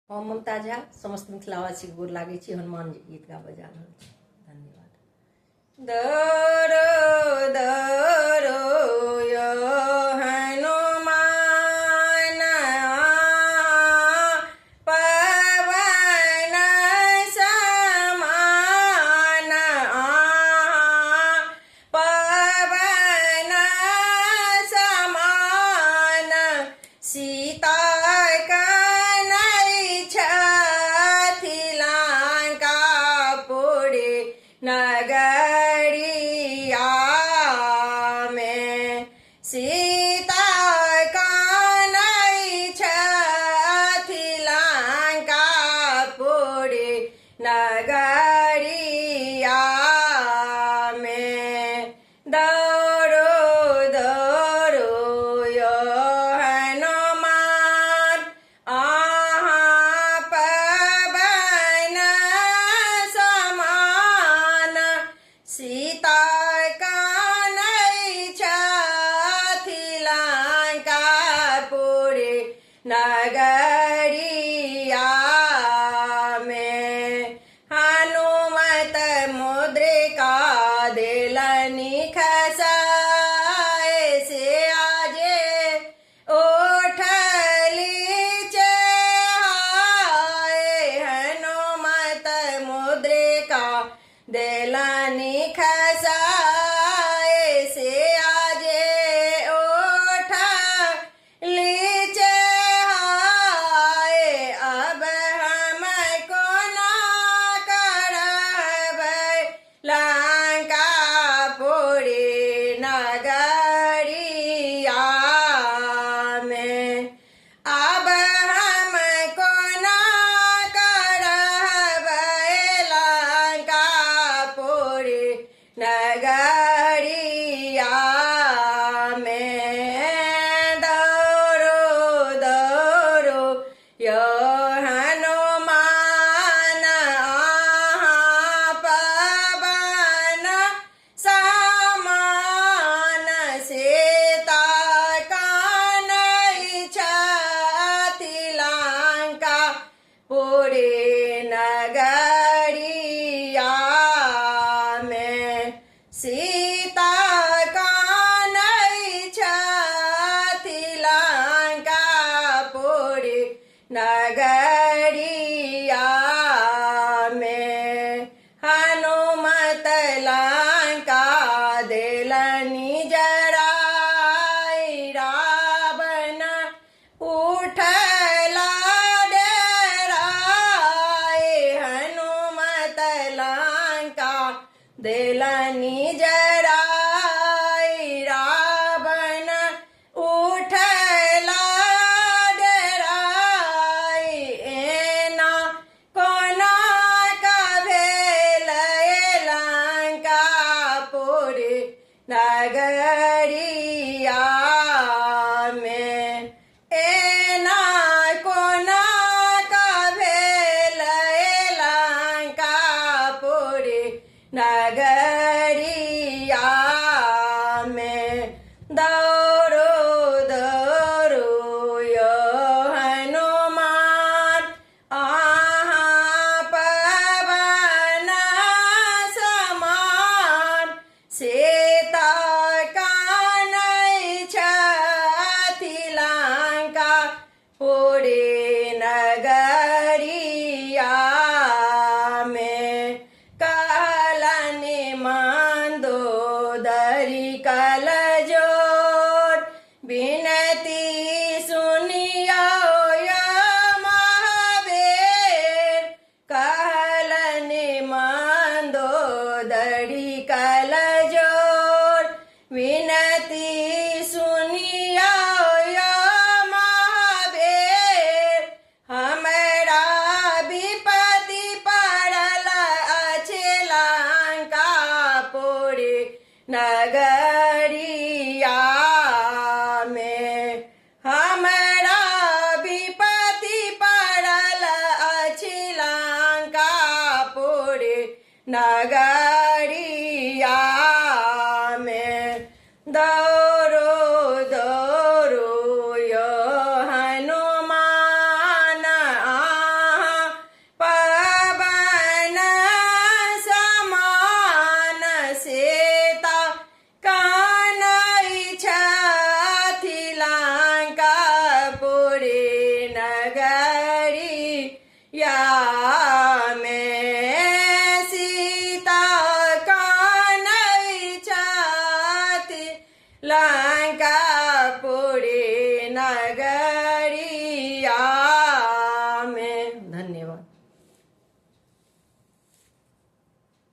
हम मुमताज झा समस्त मिथिलावासी के गोर लागे छी। हनुमान जी गीत गाबऽ जा रहल छी। धन्यवाद। दरो दरो यो हनुमान पवन समान पवन समान सीता नगरिया में सीता कानई छथि लंकापुरी नगरिया में दौड़ो दौड़ो यो हनुमान सीता कानई छथि लंकापुरी नगरिया में हनुमत मुद्रिका देलनि खसाए से आजे उठली चढ़ाए हनुमत मुद्रिका देलनि खसाए से आजे उठली चढ़ाए अब हम कोना करबै लंकापुरी नगरिया में अब हम कोना नगरिया में दौड़ो दौड़ो यो हनुमान पवन समान सीता कानई छथि लंकापुरी नगरिया सीता कानई छथि लंकापुरी नगरिया में हनुमत लंका देलनि जराई रावण उठला डेराई हनुमत लंका देलनि जराई रावण उठला डेराई एना कोना का भेल लंकापुरी नगरिया में एना कोना का भेल लंकापुरी नगरिया में दौड़ो दौड़ो यो हनुमान पवन समान सीता कानई छथि लंकापुरी नगरिया में मंदोदरी कल जोर बिनती सुनियो या महावीर कहलनि मंदोदरी कल जोर बिनती सुनियो या महावीर हमरा विपत्ति पड़ल अछि लंकापुरी नगरिया में हमरा विपत्ति पड़ल अछि लंकापुरी नगर